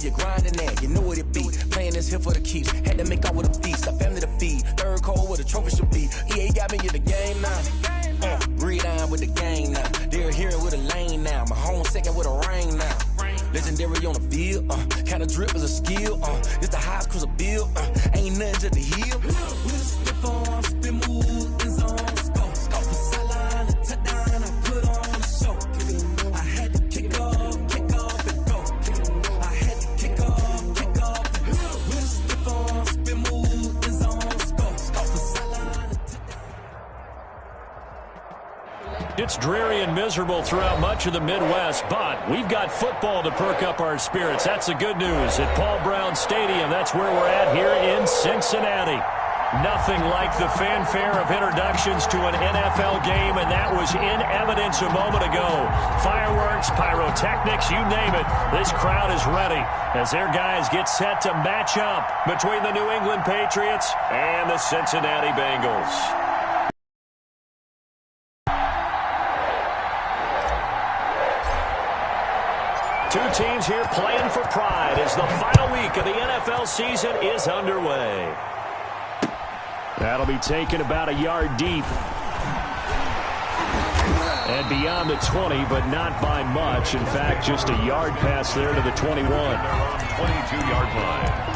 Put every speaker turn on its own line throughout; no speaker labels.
You grinding that, you know what it be. Playing this here for the keeps. Had to make out with a feast, a family to feed. Third cold where the trophy should be. EA got me in the game now. Breed on with the gang now. They're hearing with a lane now. My home second with a ring now. Legendary on the field. Kinda drip is a skill. It's the highest cruiser bill. Ain't nothing to the heel. Spit on, spin move, in zone, scope. Scope for sideline, a touchdown. I put on a show. I had to kick off and go. I had to kick off and go. Spit on, spin move, in zone, scope. Scope for sideline, a touchdown.
It's dreary and miserable throughout much of the Midwest, but we've got football to perk up our spirits. That's the good news. At Paul Brown Stadium, that's where we're at here in Cincinnati. Nothing like the fanfare of introductions to an NFL game, and that was in evidence a moment ago. Fireworks, pyrotechnics, you name it. This crowd is ready as their guys get set to match up between the New England Patriots and the Cincinnati Bengals. Two teams here playing for pride as the final week of the NFL season is underway. That'll be taken about a yard deep. And beyond the 20, but not by much. In fact, just a yard pass there to the 21. 22-yard line.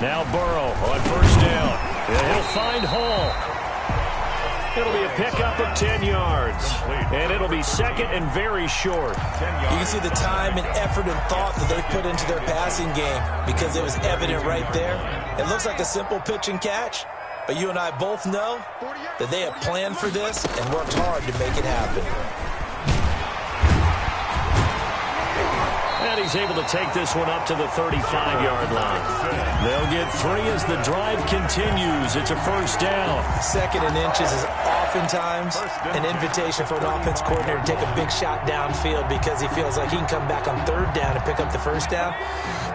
Now Burrow on first down. And he'll find Hall. It'll be a pickup of 10 yards. And it'll be second and very short.
You can see the time and effort and thought that they put into their passing game because it was evident right there. It looks like a simple pitch and catch, but you and I both know that they have planned for this and worked hard to make it happen.
And he's able to take this one up to the 35-yard line. They'll get 3 as the drive continues. It's a first down.
Second and inches is oftentimes an invitation for an offense coordinator to take a big shot downfield because he feels like he can come back on third down and pick up the first down.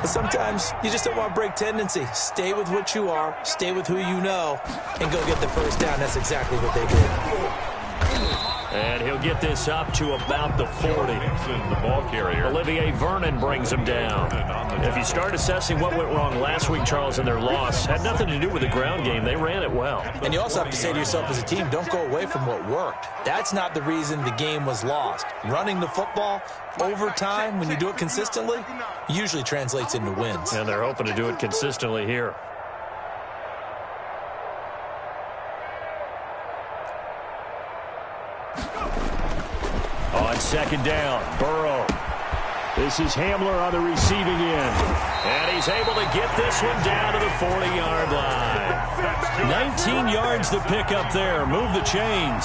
But sometimes you just don't want to break tendency. Stay with what you are, stay with who you know, and go get the first down. That's exactly what they did.
And he'll get this up to about the 40.
The ball carrier.
Olivier Vernon brings him down. If you start assessing what went wrong last week, Charles, in their loss, had nothing to do with the ground game. They ran it well.
And you also have to say to yourself as a team, don't go away from what worked. That's not the reason the game was lost. Running the football over time, when you do it consistently, usually translates into wins.
And they're hoping to do it consistently here. On second down, Burrow. This is Hamler on the receiving end. And he's able to get this one down to the 40-yard line. 19 yards to pick up there. Move the chains.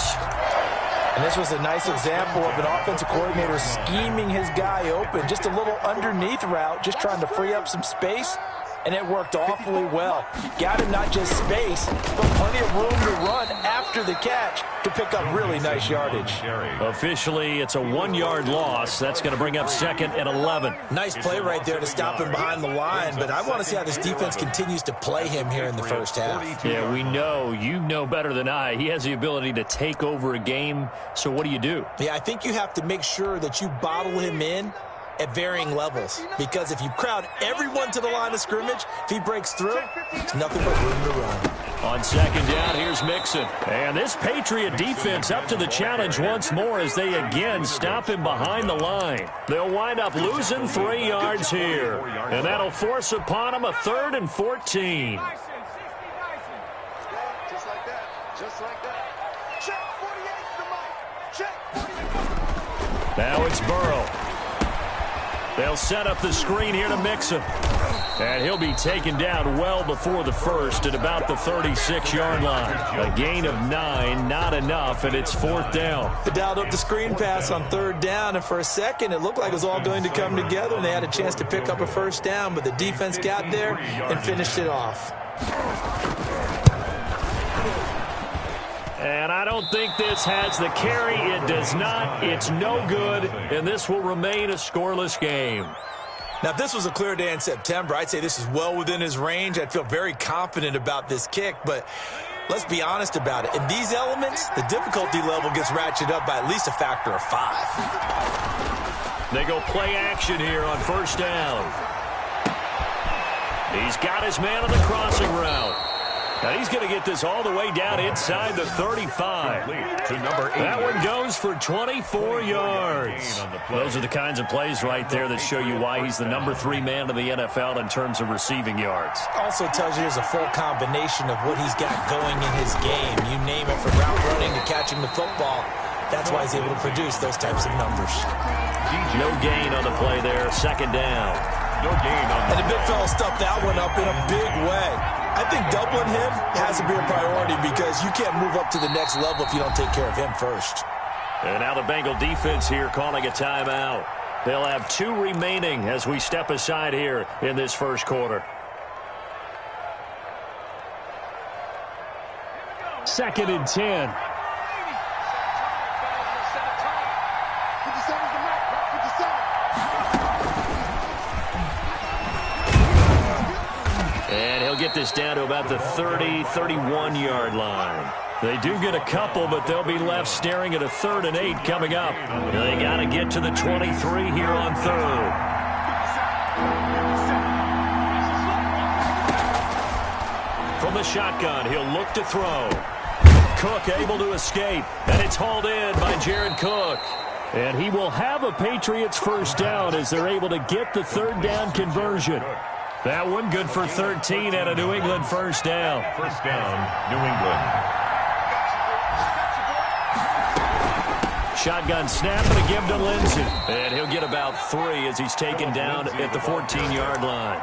And this was a nice example of an offensive coordinator scheming his guy open. Just a little underneath route, just trying to free up some space. And it worked awfully well. Got him not just space, but plenty of room to run after the catch to pick up really nice yardage.
Officially, it's a 1-yard loss. That's going to bring up second and 11.
Nice play right there to stop him behind the line, but I want to see how this defense continues to play him here in the first half.
Yeah, we know. You know better than I. He has the ability to take over a game, so what do you do?
Yeah, I think you have to make sure that you bottle him in at varying levels, because if you crowd everyone to the line of scrimmage, if he breaks through, it's nothing but room to run.
On second down, here's Mixon. And this Patriot defense up to the challenge once more as they again stop him behind the line. They'll wind up losing 3 yards here. And that'll force upon them a 3rd and 14.
Just like that. Just like that. Check 48 to Mike. Check 48.
Now it's Burrow. They'll set up the screen here to Mixon. And he'll be taken down well before the first at about the 36-yard line. A gain of 9, not enough, and it's 4th down.
They dialed up the screen pass on 3rd down, and for a second it looked like it was all going to come together, and they had a chance to pick up a 1st down, but the defense got there and finished it off.
And I don't think this has the carry. It does not. It's no good, and this will remain a scoreless game.
Now, if this was a clear day in September, I'd say this is well within his range. I'd feel very confident about this kick, but let's be honest about it. In these elements, the difficulty level gets ratcheted up by at least a factor of 5.
They go play action here on 1st down. He's got his man on the crossing route. Now he's going to get this all the way down inside the 35.
To number 8.
That one goes for 24 yards. Those are the kinds of plays right there that show you why he's the number 3 man in the NFL in terms of receiving yards.
Also tells you there's a full combination of what he's got going in his game. You name it, from route running to catching the football. That's why he's able to produce those types of numbers.
No gain on the play there. 2nd down.
No gain on
And the big fella stuffed that one up in a big way. I think doubling him has to be a priority because you can't move up to the next level if you don't take care of him first.
And now the Bengal defense here calling a timeout. They'll have 2 remaining as we step aside here in this first quarter. 2nd and 10. And he'll get this down to about the 30, 31-yard line. They do get a couple, but they'll be left staring at a 3rd and 8 coming up. They got to get to the 23 here on 3rd. From the shotgun, he'll look to throw. Cook able to escape, and it's hauled in by Jared Cook. And he will have a Patriots 1st down as they're able to get the 3rd down conversion. That one good for 13 and a New England 1st down.
1st down, New England.
Shotgun snap and a give to Lindsey. And he'll get about 3 as he's taken down at the 14-yard line.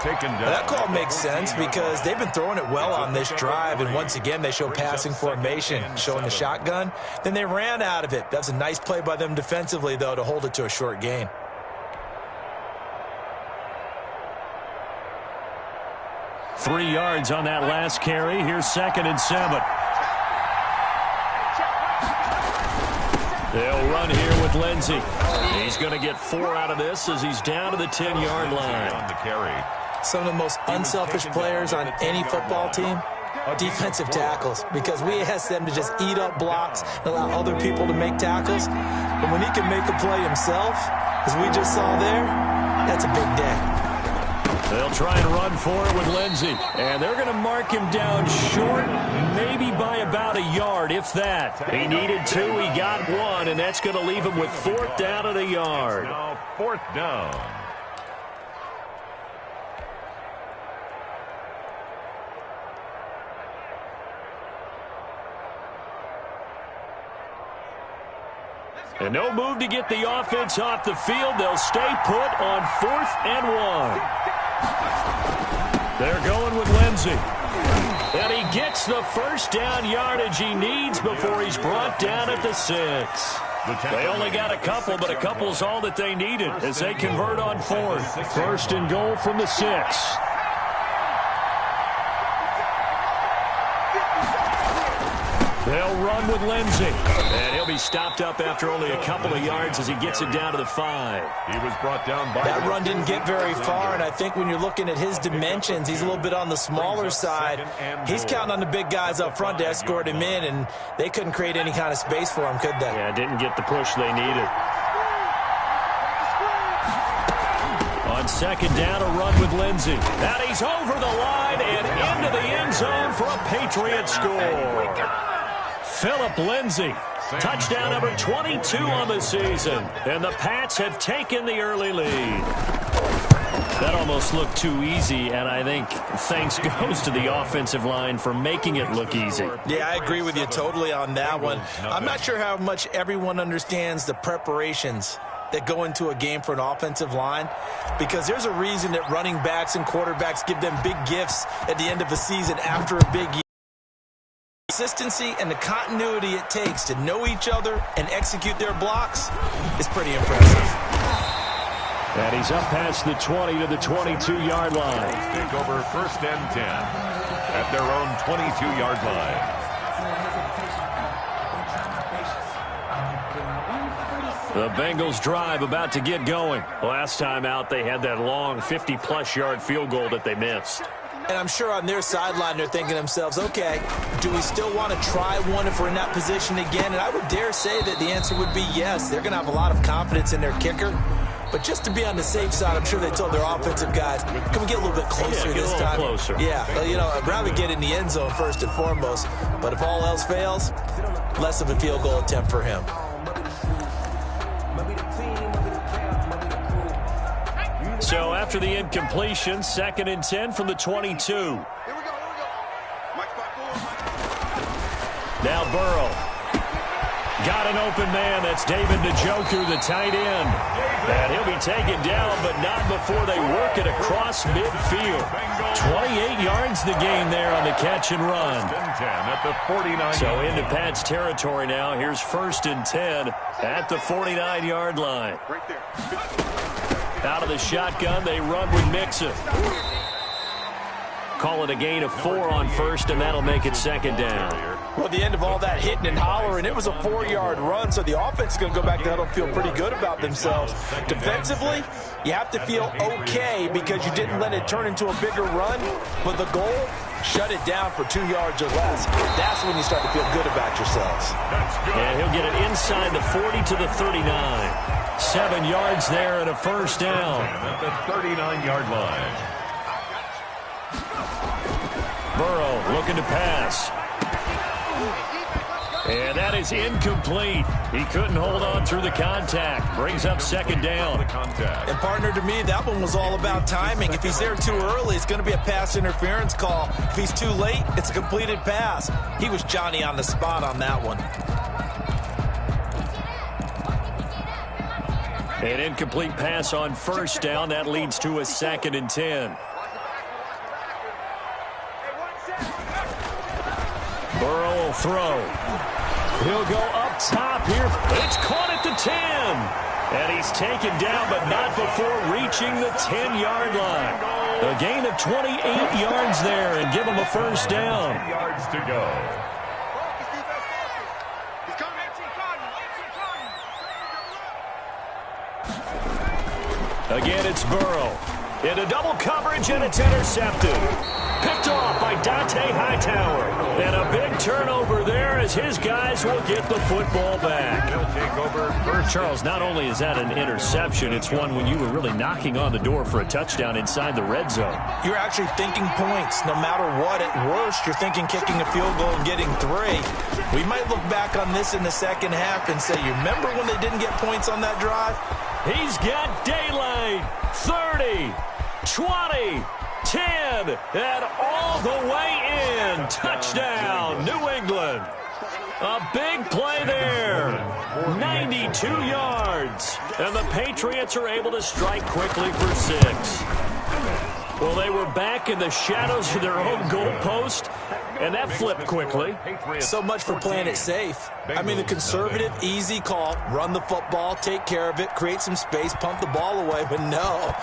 Taken down.
That call makes sense because they've been throwing it well on this drive, and once again they show passing formation, showing the shotgun. Then they ran out of it. That's a nice play by them defensively, though, to hold it to a short gain.
Three yards on that last carry. Here's 2nd and 7. They'll run here with Lindsey. He's going to get 4 out of this as he's down to the 10-yard line.
On the carry.
Some of the most unselfish players on any football team, defensive tackles, because we ask them to just eat up blocks and allow other people to make tackles. But when he can make a play himself, as we just saw there, that's a big day.
They'll try and run for it with Lindsey. And they're going to mark him down short, maybe by about a yard, if that. He needed 2, he got 1, and that's going to leave him with 4th down and a yard.
Now 4th down.
And no move to get the offense off the field. They'll stay put on 4th and 1. They're going with Lindsey. And he gets the 1st down yardage he needs before he's brought down at the 6. They only got a couple, but a couple's all that they needed as they convert on 4th. 1st and goal from the 6. They'll run with Lindsey. And he'll be stopped up after only a couple of yards as he gets it down to the 5.
He was brought down by...
That run didn't get very far, and I think when you're looking at his dimensions, he's a little bit on the smaller side. He's counting on the big guys up front to escort him in, and they couldn't create any kind of space for him, could they?
Yeah, didn't get the push they needed. On 2nd down, a run with Lindsey. And he's over the line and into the end zone for a Patriot score. Philip Lindsey, touchdown number 22 on the season. And the Pats have taken the early lead. That almost looked too easy, and I think thanks goes to the offensive line for making it look easy.
Yeah, I agree with you totally on that one. I'm not sure how much everyone understands the preparations that go into a game for an offensive line, because there's a reason that running backs and quarterbacks give them big gifts at the end of the season after a big year. Consistency and the continuity it takes to know each other and execute their blocks is pretty impressive.
And he's up past the 20 to the 22-yard line.
Take over 1st and 10 at their own 22-yard line.
The Bengals drive about to get going. Last time out, they had that long 50-plus yard field goal that they missed.
And I'm sure on their sideline they're thinking to themselves, okay, do we still want to try one if we're in that position again? And I would dare say that the answer would be yes. They're going to have a lot of confidence in their kicker. But just to be on the safe side, I'm sure they told their offensive guys, can we get a little bit closer this time?
Closer.
Yeah, I'd rather get in the end zone first and foremost. But if all else fails, less of a field goal attempt for him.
So after the incompletion, 2nd and 10 from the 22. Now Burrow. Got an open man. That's David Njoku, the tight end. And he'll be taken down, but not before they work it across midfield. 28 yards the gain there on the catch and run.
At the 49.
So into Pat's territory now. Here's 1st and 10 at the 49-yard line.
Right there.
Out of the shotgun, they run with Mixon. Call it a gain of 4 on 1st, and that'll make it 2nd down.
Well, at the end of all that hitting and hollering, it was a 4-yard run, so the offense is going to go back to huddle and feel pretty good about themselves. Defensively, you have to feel okay because you didn't let it turn into a bigger run, but the goal, shut it down for 2 yards or less. That's when you start to feel good about yourselves.
And he'll get it inside the 40 to the 39. 7 yards there and a 1st down.
At the 39-yard line.
Burrow looking to pass. And that is incomplete. He couldn't hold on through the contact. Brings up 2nd down.
And partner, to me, that one was all about timing. If he's there too early, it's going to be a pass interference call. If he's too late, it's a completed pass. He was Johnny on the spot on that one.
An incomplete pass on 1st down. That leads to a 2nd and 10. Burrow will throw. He'll go up top here. It's caught at the 10. And he's taken down, but not before reaching the 10-yard line. A gain of 28 yards there and give him a 1st down.
10 yards to go.
Again, it's Burrow. Into double coverage, and it's intercepted. Picked off by Dante Hightower. And a big turnover there as his guys will get the football back.
He'll take over first.
Charles, not only is that an interception, it's one when you were really knocking on the door for a touchdown inside the red zone.
You're actually thinking points. No matter what, at worst, you're thinking kicking a field goal and getting 3. We might look back on this in the second half and say, you remember when they didn't get points on that drive?
He's got daylight. 30, 20, 10, and all the way in. Touchdown, New England. A big play there. 92 yards. And the Patriots are able to strike quickly for 6. Well, they were back in the shadows of their own goalpost, and that flipped quickly.
So much for playing it safe. I mean, the conservative, easy call, run the football, take care of it, create some space, pump the ball away. But no,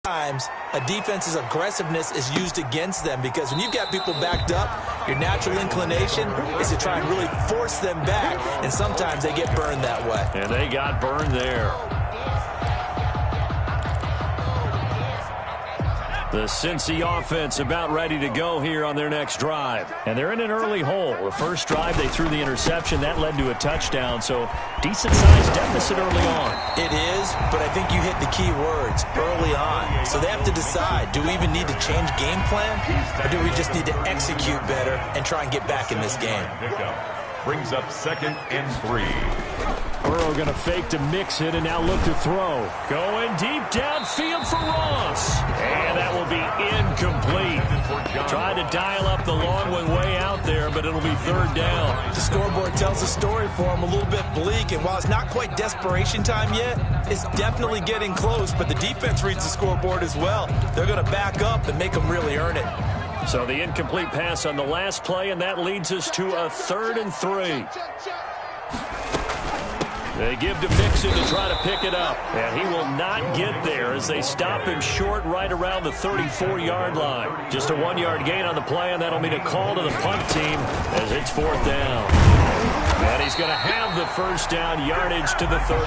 times a defense's aggressiveness is used against them, because when you've got people backed up, your natural inclination is to try and really force them back, and sometimes they get burned that way.
And they got burned there. The Cincy offense about ready to go here on their next drive. And they're in an early hole. The first drive, they threw the interception. That led to a touchdown, so decent-sized deficit early on.
It is, but I think you hit the key words, early on. So they have to decide, do we even need to change game plan, or do we just need to execute better and try and get back in this game?
Brings up 2nd and 3.
Burrow going to fake to mix it and now look to throw. Going deep downfield for Ross. And that will be incomplete. Tried to dial up the long one way out there, but it'll be 3rd down.
The scoreboard tells the story for him, a little bit bleak, and while it's not quite desperation time yet, it's definitely getting close, but the defense reads the scoreboard as well. They're going to back up and make them really earn it.
So the incomplete pass on the last play, and that leads us to a 3rd and 3. They give to Mixon to try to pick it up. And he will not get there as they stop him short right around the 34-yard line. Just a 1-yard gain on the play, and that'll mean a call to the punt team as it's 4th down. And he's going to have the 1st down, yardage to the 35.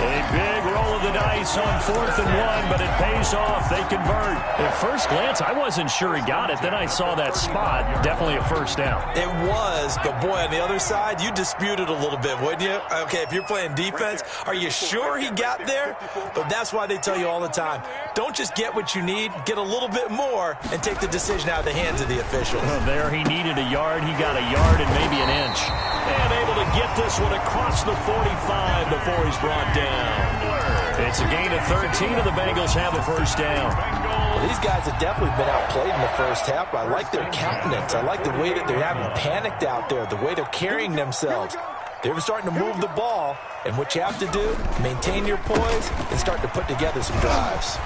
A big roll of the dice on 4th and 1, but it pays off. They convert. At first glance, I wasn't sure he got it. Then I saw that spot. Definitely a 1st down.
It was, but boy, on the other side, you dispute it a little bit, wouldn't you? Okay, if you're playing defense, are you sure he got there? But that's why they tell you all the time, don't just get what you need, get a little bit more, and take the decision out of the hands of the officials.
There he needed a yard. He got a yard and maybe an inch. And able to get this one across the 45 before he's brought down. It's a gain of 13, and the Bengals have a 1st down.
Well, these guys have definitely been outplayed in the first half, but I like their countenance. I like the way that they're having panicked out there, the way they're carrying themselves. They're starting to move the ball, and what you have to do, maintain your poise and start to put together some drives.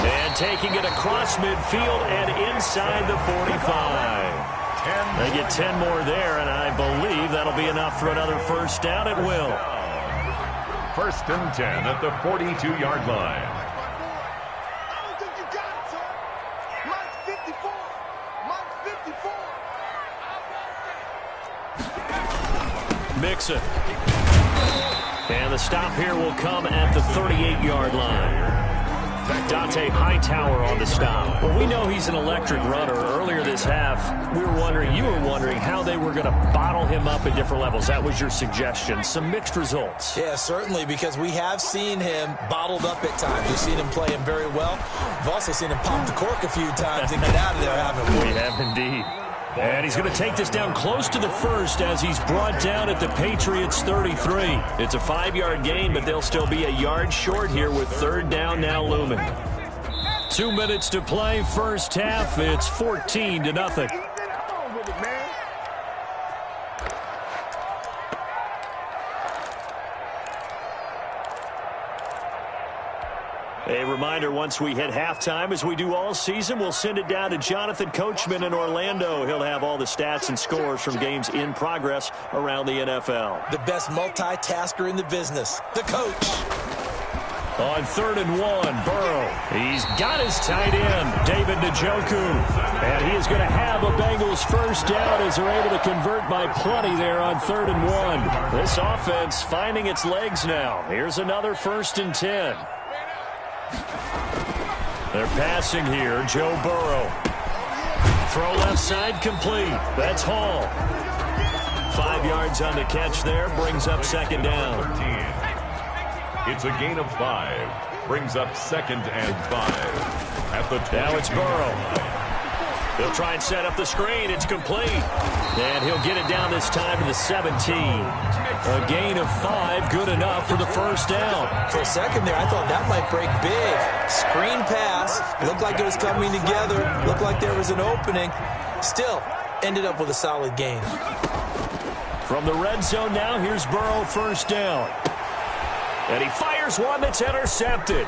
And taking it across midfield and inside the 45. They get 10 more there, and I believe that'll be enough for another 1st down. It will.
1st and 10 at the 42-yard line.
I don't think you got it, sir. Mine's 54. Mine's 54.
Mixon. And the stop here will come at the 38-yard line. Dante Hightower on the stop. Well, we know he's an electric runner. Earlier this half, you were wondering how they were going to bottle him up at different levels. That was your suggestion. Some mixed results.
Yeah, certainly, because we have seen him bottled up at times. We've seen him play him very well. We've also seen him pop the cork a few times and get out of there, haven't we?
We have indeed. And he's going to take this down close to the 1st as he's brought down at the Patriots' 33. It's a 5-yard gain, but they'll still be a yard short here with 3rd down now looming. 2 minutes to play, 1st half. It's 14-0. A reminder, once we hit halftime, as we do all season, we'll send it down to Jonathan Coachman in Orlando. He'll have all the stats and scores from games in progress around the NFL.
The best multitasker in the business, the coach.
On 3rd and 1, Burrow. He's got his tight end, David Njoku. And he is going to have a Bengals 1st down as they're able to convert by plenty there on 3rd and 1. This offense finding its legs now. Here's another 1st and 10. They're passing here, Joe Burrow. Throw left side complete. That's Hall. 5 yards on the catch there, brings up 2nd down.
13. It's a gain of 5. Brings up 2nd and 5. At the 20.
Now it's Burrow. He'll try and set up the screen. It's complete. And he'll get it down this time to the 17. A gain of 5, good enough for the 1st down.
For a second there, I thought that might break big. Screen pass. Looked like it was coming together. Looked like there was an opening. Still, ended up with a solid gain.
From the red zone now, here's Burrow 1st down. And he fires one that's intercepted.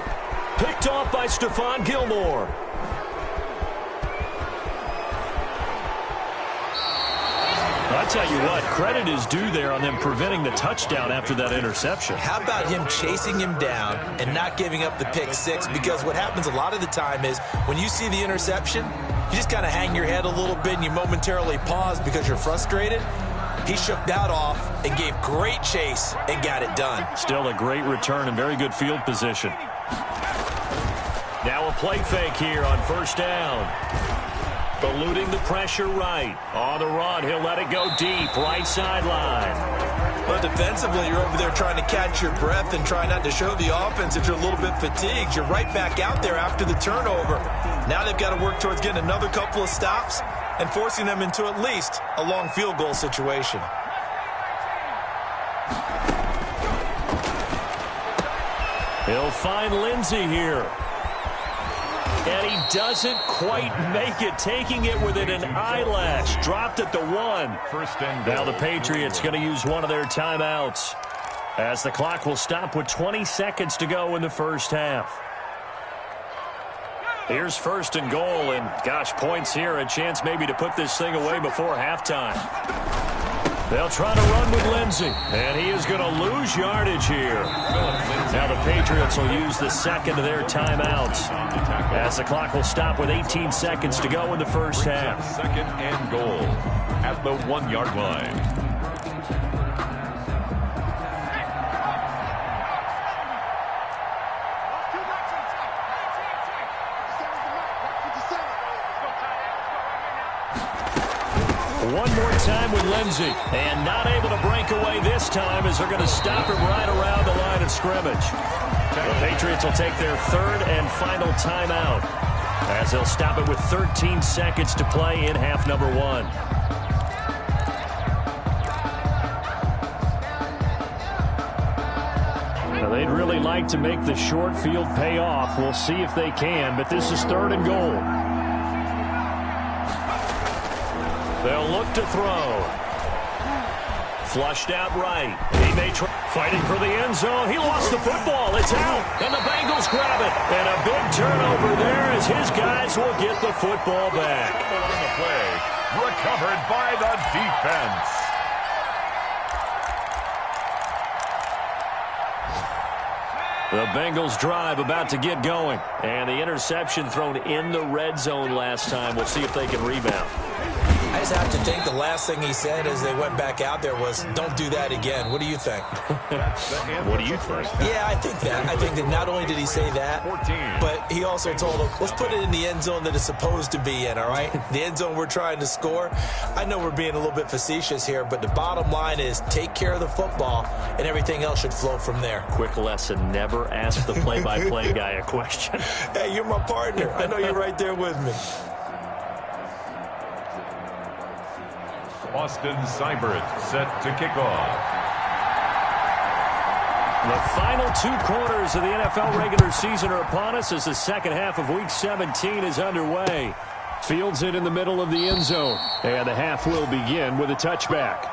Picked off by Stephon Gilmore. I tell you what, credit is due there on them preventing the touchdown after that interception.
How about him chasing him down and not giving up the pick 6? Because what happens a lot of the time is when you see the interception, you just kind of hang your head a little bit and you momentarily pause because you're frustrated. He shook that off and gave great chase and got it done.
Still a great return and very good field position. Now a play fake here on 1st down. Eluding the pressure right. On the run, he'll let it go deep, right sideline.
Well, defensively, you're over there trying to catch your breath and try not to show the offense that you're a little bit fatigued. You're right back out there after the turnover. Now they've got to work towards getting another couple of stops and forcing them into at least a long field goal situation.
He'll find Lindsey here. And he doesn't quite make it, taking it within an eyelash. Dropped at the 1.
First and goal.
Now the Patriots going to use one of their timeouts, as the clock will stop with 20 seconds to go in the first half. Here's first and goal, and gosh, points here, a chance maybe to put this thing away before halftime. They'll try to run with Lindsey, and he is going to lose yardage here. Now the Patriots will use the second of their timeouts, as the clock will stop with 18 seconds to go in the first half.
Second and goal at the 1-yard line.
One more time with Lindsey, and not able to break away this time, as they're going to stop him right around the line of scrimmage. The Patriots will take their third and final timeout, as they'll stop it with 13 seconds to play in half number 1. Now, they'd really like to make the short field pay off. We'll see if they can, but this is third and goal. They'll look to throw. Flushed out right. He may try. Fighting for the end zone. He lost the football. It's out. And the Bengals grab it. And a big turnover there, as his guys will get the football back.
On the play. Recovered by the defense.
The Bengals drive about to get going. And the interception thrown in the red zone last time. We'll see if they can rebound.
I just have to think the last thing he said as they went back out there was, don't do that again. What do you think?
What do you think?
Yeah, I think that. I think that not only did he say that, but he also told them, let's put it in the end zone that it's supposed to be in, all right? The end zone we're trying to score. I know we're being a little bit facetious here, but the bottom line is take care of the football, and everything else should flow from there.
Quick lesson, never ask the play-by-play guy a question.
Hey, you're my partner. I know you're right there with me.
Austin Seibert set to kick off.
The final 2 quarters of the NFL regular season are upon us, as the second half of Week 17 is underway. Fields it in the middle of the end zone, and the half will begin with a touchback.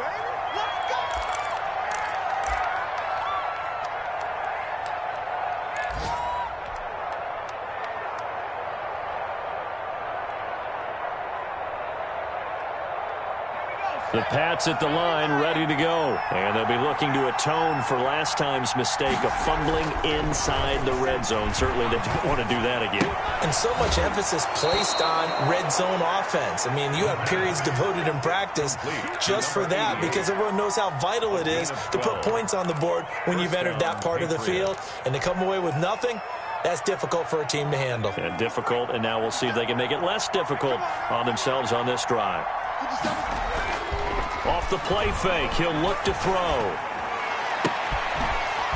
The Pats at the line, ready to go. And they'll be looking to atone for last time's mistake of fumbling inside the red zone. Certainly they don't want to do that again.
And so much emphasis placed on red zone offense. I mean, you have periods devoted in practice just for that, because everyone knows how vital it is to put points on the board when you've entered that part of the field. And to come away with nothing, that's difficult for a team to handle.
And difficult, and now we'll see if they can make it less difficult on themselves on this drive. Off the play fake, he'll look to throw.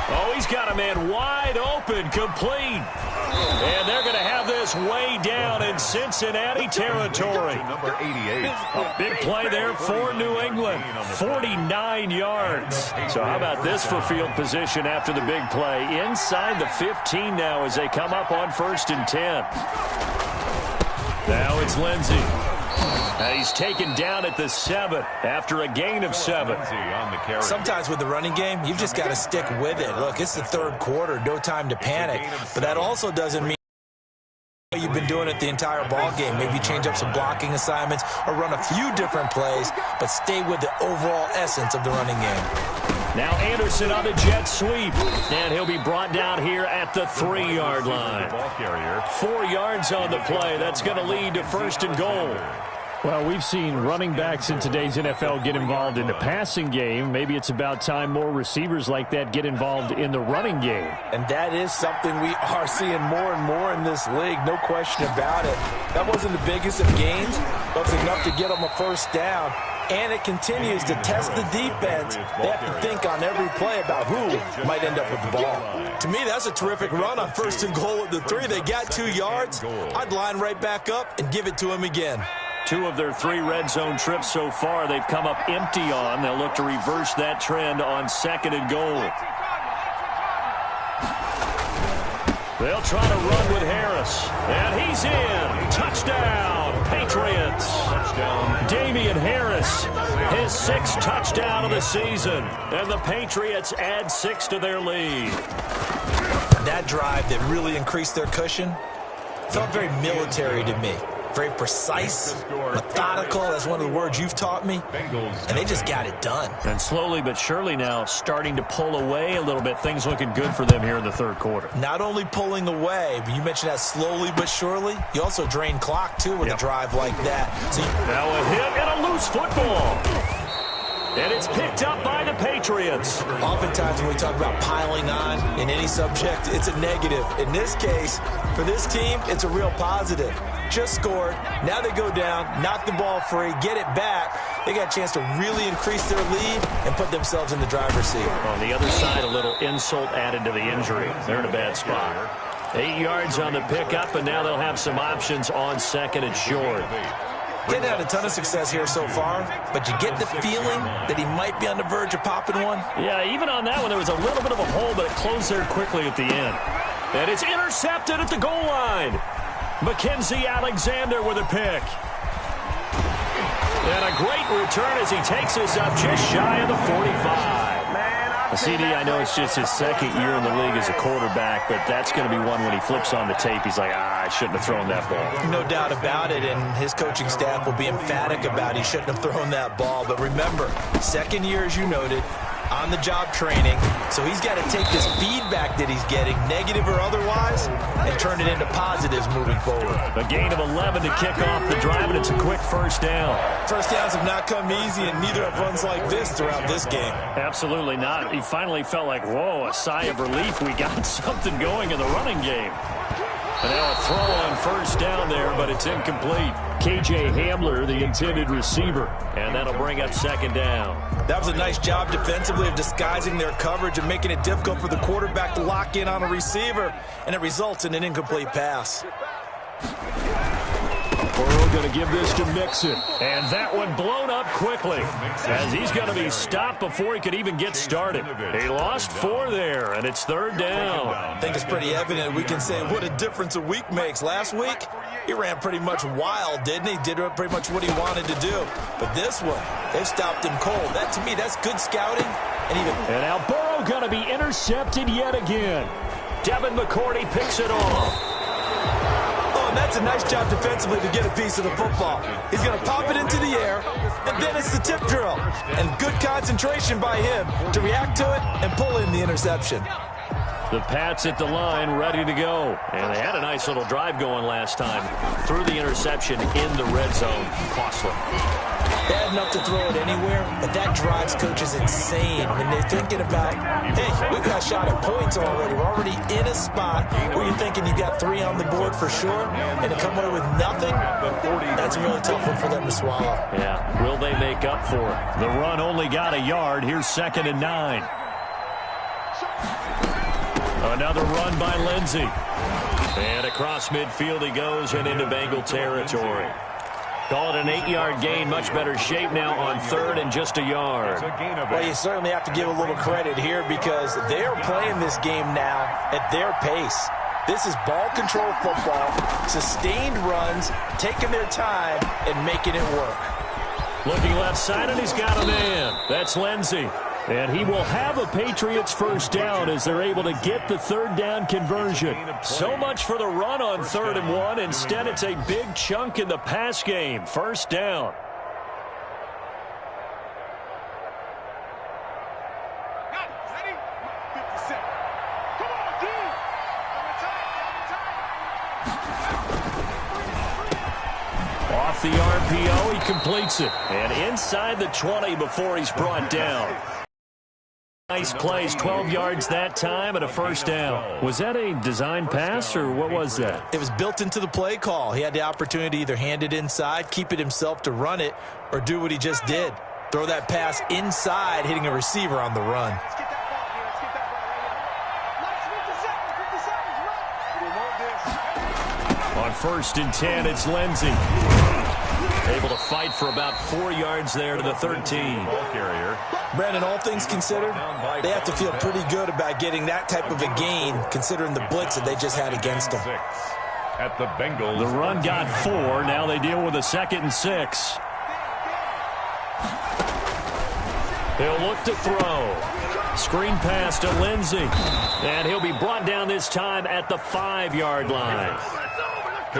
Oh, he's got a man wide open, complete. And they're going to have this way down in Cincinnati territory.
Number 88.
A big play there for New England. 49 yards. So how about this for field position after the big play? Inside the 15 now as they come up on 1st and 10. Now it's Lindsey. And he's taken down at the 7 after a gain of 7.
Sometimes with the running game, you've just got to stick with it. Look, it's the 3rd quarter, no time to panic. But that also doesn't mean you've been doing it the entire ball game. Maybe change up some blocking assignments or run a few different plays, but stay with the overall essence of the running game.
Now Anderson on the jet sweep, and he'll be brought down here at the 3-yard line. 4 yards on the play. That's going to lead to 1st and goal.
Well, we've seen running backs in today's NFL get involved in the passing game. Maybe it's about time more receivers like that get involved in the running game.
And that is something we are seeing more and more in this league, no question about it. That wasn't the biggest of gains, but it was enough to get them a 1st down. And it continues to test the defense. They have to think on every play about who might end up with the ball. To me, that's a terrific run on 1st and goal at the 3. They got 2 yards. I'd line right back up and give it to him again.
2 of their 3 red zone trips so far, they've come up empty on. They'll look to reverse that trend on 2nd and goal. They'll try to run with Harris. And he's in. Touchdown, Patriots. Touchdown. Damian Harris, his 6th touchdown of the season. And the Patriots add 6 to their lead.
That drive that really increased their cushion felt very military to me. Very precise, methodical. That's one of the words you've taught me. And they just got it done.
And slowly but surely now starting to pull away a little bit. Things looking good for them here in the 3rd quarter.
Not only pulling away, but you mentioned that slowly but surely. You also drain clock, too, with a drive like that. So
now a hit and a loose football. And it's picked up by the Patriots.
Oftentimes when we talk about piling on in any subject, it's a negative. In this case, for this team, it's a real positive. Just scored. Now they go down, knock the ball free, get it back. They got a chance to really increase their lead and put themselves in the driver's seat.
On the other side, a little insult added to the injury. They're in a bad spot. 8 yards on the pickup, and now they'll have some options on 2nd and short.
Didn't have a ton of success here so far, but you get the feeling that he might be on the verge of popping one.
Yeah, even on that one, there was a little bit of a hole, but it closed there quickly at the end. And it's intercepted at the goal line. Mackenzie Alexander with a pick. And a great return as he takes us up just shy of the 45. CD, I know it's just his 2nd year in the league as a quarterback, but that's going to be one when he flips on the tape, he's like, I shouldn't have thrown that ball.
No doubt about it, and his coaching staff will be emphatic about he shouldn't have thrown that ball. But remember, 2nd year, as you noted, on-the-job training, so he's got to take this feedback that he's getting, negative or otherwise, and turn it into positives moving forward.
A gain of 11 to kick off the drive, and it's a quick 1st down.
First downs have not come easy, and neither have runs like this throughout this game.
Absolutely not. He finally felt like, whoa, a sigh of relief. We got something going in the running game. And now a throw on 1st down there, but it's incomplete. KJ Hamler, the intended receiver. And that'll bring up 2nd down.
That was a nice job defensively of disguising their coverage and making it difficult for the quarterback to lock in on a receiver, and it results in an incomplete pass.
Burrow going to give this to Mixon. And that one blown up quickly as he's going to be stopped before he could even get started. He lost 4 there, and it's 3rd down.
I think it's pretty evident. We can say what a difference a week makes. Last week, he ran pretty much wild, didn't he? Did pretty much what he wanted to do. But this one, they've stopped him cold. That, to me, that's good scouting. And
now Burrow going to be intercepted yet again. Devin McCourty picks it off.
And that's a nice job defensively to get a piece of the football. He's going to pop it into the air, and then it's the tip drill. And good concentration by him to react to it and pull in the interception.
The Pats at the line, ready to go. And they had a nice little drive going last time. Threw the interception in the red zone. Costly.
Bad enough to throw it anywhere, but that drives coaches insane when they're thinking about, hey, we've got shot at points already. We're already in a spot where you're thinking you got 3 on the board for sure, and to come away with nothing, that's a really tough one for them to swallow.
Yeah, will they make up for it? The run only got a yard. Here's 2nd and 9. Another run by Lindsey. And across midfield he goes and into Bengal territory. Call it an 8-yard gain. Much better shape now on 3rd and just a yard.
Well, you certainly have to give a little credit here because they're playing this game now at their pace. This is ball control football, sustained runs, taking their time and making it work.
Looking left side, and he's got a man. That's Lindsey. And he will have a Patriots 1st down as they're able to get the 3rd down conversion. So much for the run on 3rd and 1. Instead, it's a big chunk in the pass game. 1st down. Off the RPO, he completes it. And inside the 20 before he's brought down. Nice plays, 12 yards that time and a 1st down. Was that a design pass or what was that?
It was built into the play call. He had the opportunity to either hand it inside, keep it himself to run it, or do what he just did. Throw that pass inside, hitting a receiver on the run.
On 1st and 10, it's Lindsey. Able to fight for about 4 yards there to the 13.
Brandon, all things considered, they have to feel pretty good about getting that type of a gain, considering the blitz that they just had against them.
At the Bengals.
The run got 4. Now they deal with a 2nd and 6. He'll look to throw. Screen pass to Lindsey. And he'll be brought down this time at the 5-yard line.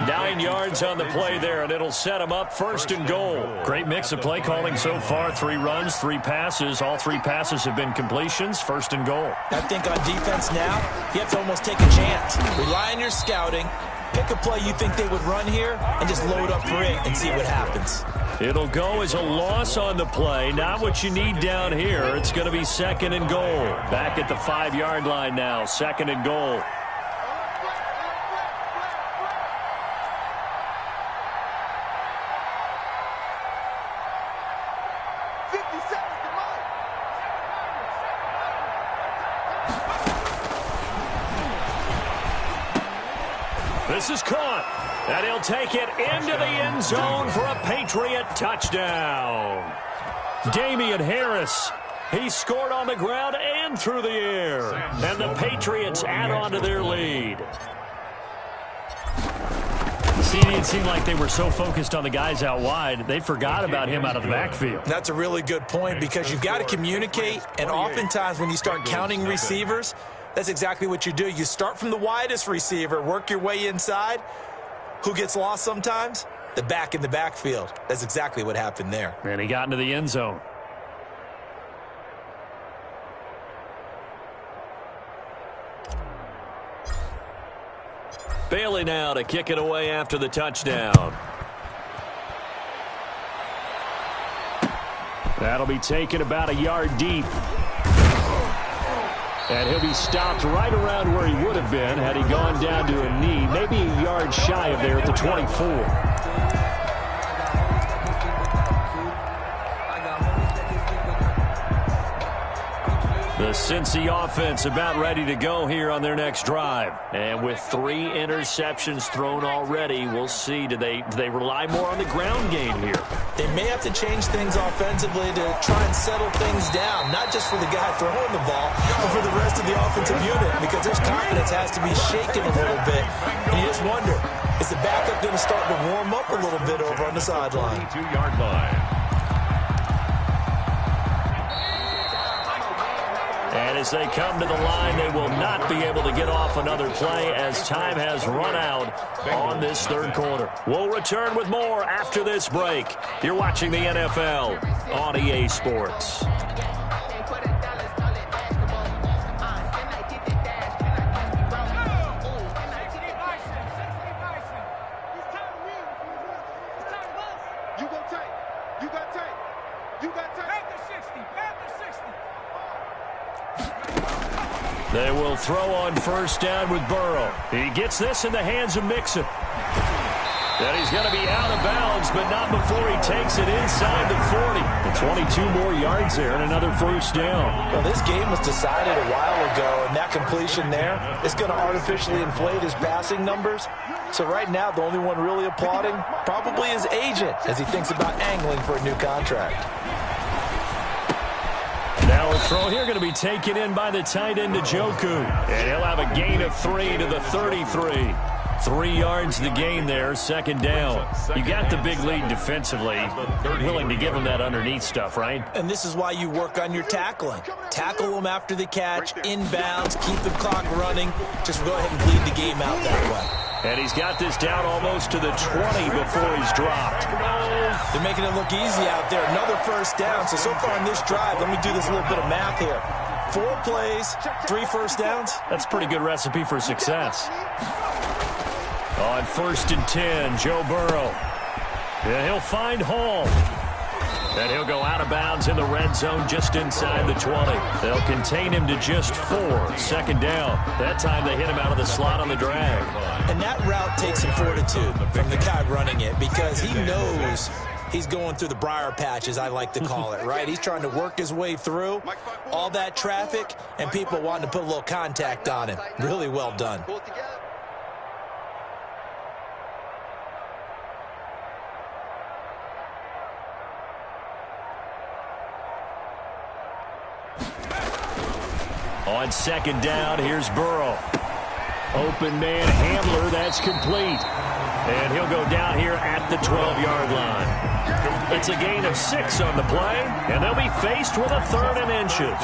9 yards on the play there, and it'll set him up 1st and goal. Great mix of play calling so far. 3 runs, 3 passes. All 3 passes have been completions. 1st and goal.
I think on defense now, you have to almost take a chance. Rely on your scouting. Pick a play you think they would run here, and just load up for it and see what happens.
It'll go as a loss on the play. Not what you need down here. It's going to be 2nd and goal. Back at the 5-yard line now. 2nd and goal. This is caught, and he'll take it into the end zone for a Patriot touchdown. Damian Harris, he scored on the ground and through the air, and the Patriots add on to their lead. See, it seemed like they were so focused on the guys out wide, they forgot about him out of the backfield.
That's a really good point, because you've got to communicate, and oftentimes when you start counting receivers, that's exactly what you do. You start from the widest receiver, work your way inside. Who gets lost sometimes? The back in the backfield. That's exactly what happened there.
And he got into the end zone. Bailey now to kick it away after the touchdown. That'll be taken about a yard deep. And he'll be stopped right around where he would have been had he gone down to a knee, maybe a yard shy of there at the 24. The Cincy offense about ready to go here on their next drive. And with 3 interceptions thrown already, we'll see. Do they rely more on the ground game here?
They may have to change things offensively to try and settle things down, not just for the guy throwing the ball, but for the rest of the offensive unit, because their confidence has to be shaken a little bit. And you just wonder, is the backup going to start to warm up a little bit over on the sideline?
22-yard line.
And as they come to the line, they will not be able to get off another play as time has run out on this 3rd quarter. We'll return with more after this break. You're watching the NFL on EA Sports. They will throw on 1st down with Burrow. He gets this in the hands of Mixon. And he's going to be out of bounds, but not before he takes it inside the 40. And 22 more yards there and another 1st down.
Well, this game was decided a while ago, and that completion there is going to artificially inflate his passing numbers. So right now, the only one really applauding probably his agent as he thinks about angling for a new contract.
Now a throw here going to be taken in by the tight end Njoku. And he'll have a gain of 3 to the 33. 3 yards the gain there, 2nd down. You got the big lead defensively. Willing to give him that underneath stuff, right?
And this is why you work on your tackling. Tackle them after the catch, inbounds, keep the clock running. Just go ahead and bleed the game out that way.
And he's got this down almost to the 20 before he's dropped.
They're making it look easy out there. Another 1st down. So far in this drive, let me do this little bit of math here. 4 plays, 3 1st downs.
That's a pretty good recipe for success. On 1st and 10, Joe Burrow. And he'll find Hall. And he'll go out of bounds in the red zone just inside the 20. They'll contain him to just 4. 2nd down. That time they hit him out of the slot on the drag.
And that route takes some fortitude from the guy running it, because he knows he's going through the briar patch, as I like to call it, right? He's trying to work his way through all that traffic and people wanting to put a little contact on him. Really well done.
On second down, here's Burrow. Open man Hamler, that's complete. And he'll go down here at the 12-yard line. It's a gain of 6 on the play, and they'll be faced with a 3rd and inches.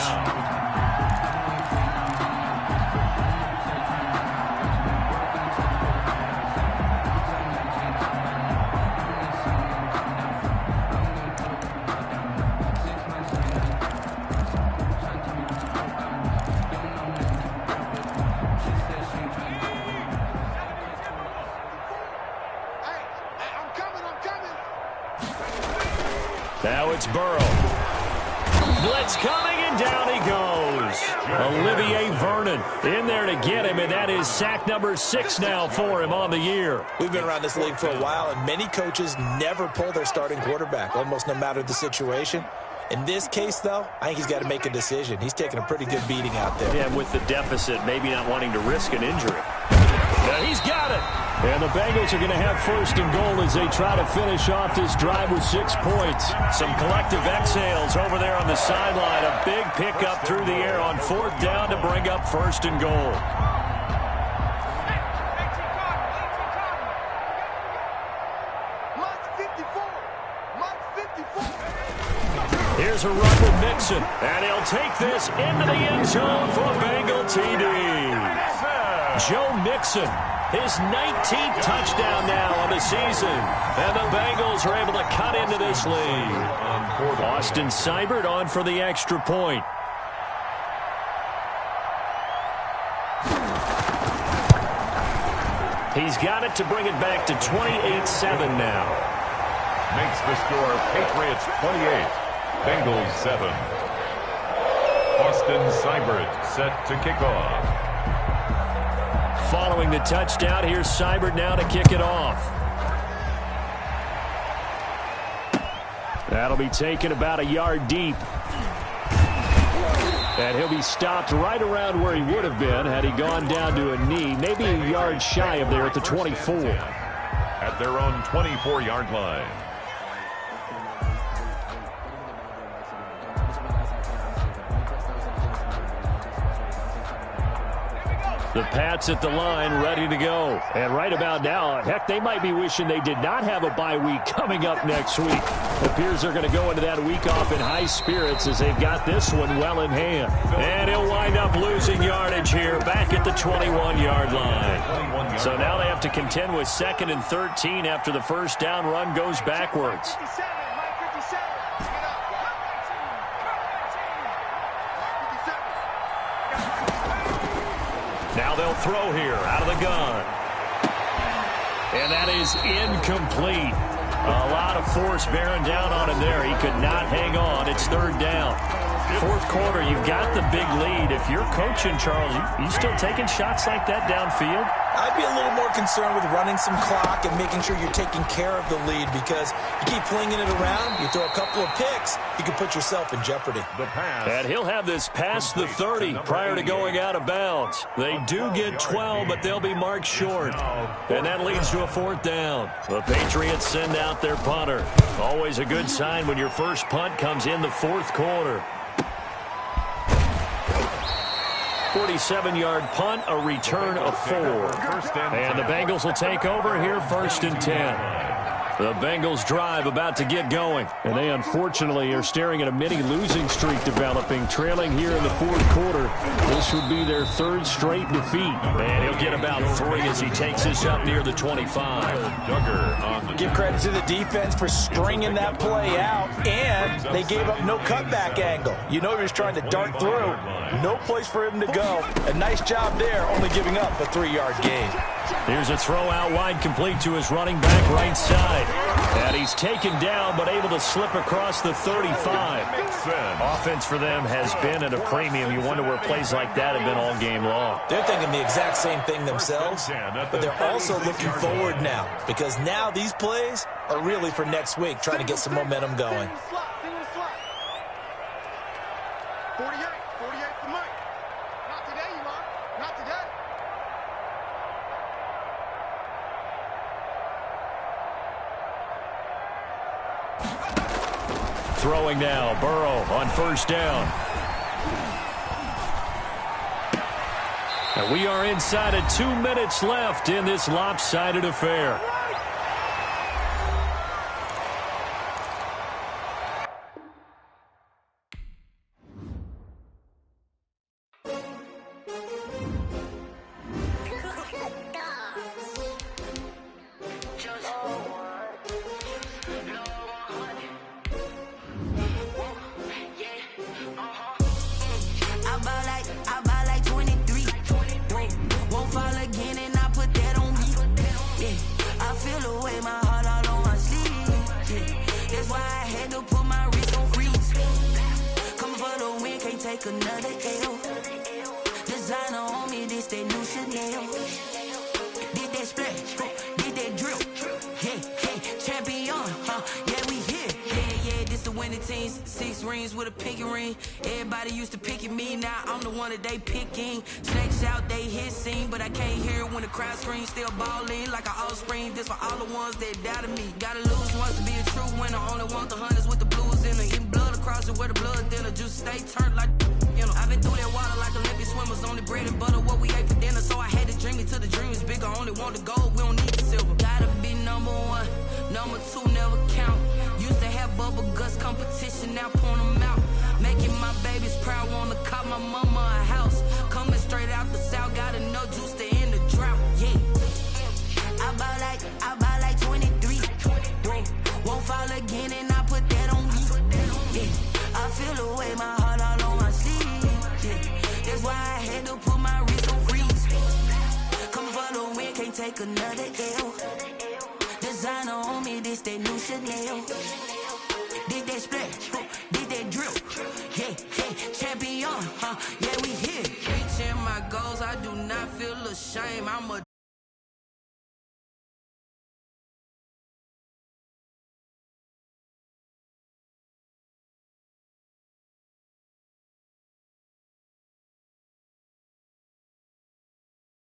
Now it's Burrow. Blitz coming, and down he goes. Olivier Vernon in there to get him, and that is sack number 6 now for him on the year.
We've been around this league for a while, and many coaches never pull their starting quarterback, almost no matter the situation. In this case, though, I think he's got to make a decision. He's taking a pretty good beating out there.
Yeah, with the deficit, maybe not wanting to risk an injury. Now he's got it.
And the Bengals are going to have 1st and goal as they try to finish off this drive with 6 points.
Some collective exhales over there on the sideline. A big pickup through the air on 4th down to bring up 1st and goal. Here's a run with Mixon, and he'll take this into the end zone for a Bengal TD. Joe Mixon, his 19th touchdown now on the season, and the Bengals are able to cut into this lead. Austin Seibert on for the extra point. He's got it to bring it back to 28-7 now.
Makes the score Patriots 28, Bengals 7. Austin Seibert set to kick off.
Following the touchdown, here's Seibert now to kick it off.
That'll be taken about a yard deep. And he'll be stopped right around where he would have been had he gone down to a knee, maybe a yard shy of there at the 24.
At their own 24-yard line.
The Pats at the line, ready to go.
And right about now, heck, they might be wishing they did not have a bye week coming up next week. It appears they're going to go into that week off in high spirits as they've got this one well in hand.
And he'll wind up losing yardage here back at the 21-yard line. So now they have to contend with 2nd and 13 after the first down run goes backwards. Now they'll throw here out of the gun. And that is incomplete. A lot of force bearing down on him there. He could not hang on. It's 3rd down. 4th quarter, you've got the big lead. If you're coaching, Charles, you still taking shots like that downfield?
I'd be a little more concerned with running some clock and making sure you're taking care of the lead, because you keep flinging it around, you throw a couple of picks, you can put yourself in jeopardy.
And he'll have this past the 30 prior to going out of bounds. They do get 12, but they'll be marked short. And that leads to a 4th down. The Patriots send out their punter. Always a good sign when your first punt comes in the 4th quarter. 47-yard punt, a return of 4. And the Bengals will take over here 1st and 10. The Bengals drive about to get going.
And they unfortunately are staring at a mini losing streak developing, trailing here in the 4th quarter. This would be their 3rd straight defeat.
And he'll get about 3 as he takes this up near the 25.
Give credit to the defense for stringing that play out, and they gave up no cutback angle. You know he was trying to dart through. No place for him to go. A nice job there, only giving up a 3-yard gain.
Here's a throw out wide, complete to his running back right side. And he's taken down, but able to slip across the 35. Offense for them has been at a premium. You wonder where plays like that have been all game long.
They're thinking the exact same thing themselves, but they're also looking forward now, because now these plays are really for next week, trying to get some momentum going.
48 for Mike. Not today, you are. Not today.
Throwing now, Burrow on 1st down. And we are inside of 2 minutes left in this lopsided affair.
I buy like 23. Won't fall again and I put that on me. Yeah, I feel the way, my heart all on my sleeve. Yeah, that's why I had to put my wrist on freeze. Coming for the win, can't take another L. Designer on me, this that new Chanel. Did that splash, did that drill. Yeah, champion, yeah, we here. Yeah, this the winning teams. 6 rings with a pinky ring. Everybody used to pick at me, now I'm the one that they picking. Snakes out, they hit scene, but I can't hear it when the crowd screams. Still ballin' like an offspring. This for all the ones that doubted me. Gotta lose once to be a true winner. Only want the hunters with the blues in it. Eating blood across it where the blood thinner. Just stay turned like, you know. I've been through that water like Olympic swimmers. Only bread and butter, what we ate for dinner. So I had to dream it till the dream is bigger. Only want the gold, we don't need the silver. Gotta be number 1, number 2 never count. Used to have bubble guts competition, now point them out. Making my babies proud, wanna cop my mama a house. Coming straight out the south, got enough juice to end the drought. Yeah, I buy like 23. Won't fall again and I put that on me. Yeah, I feel the way, my heart all on my sleeve. Yeah, that's why I had to put my wrist on freeze. Coming for the win, can't take another L. Designer on me, this that new Chanel. Did that splash, did that drill. Yeah, champion, yeah, we here. Reaching my goals, I do not feel ashamed. I'm a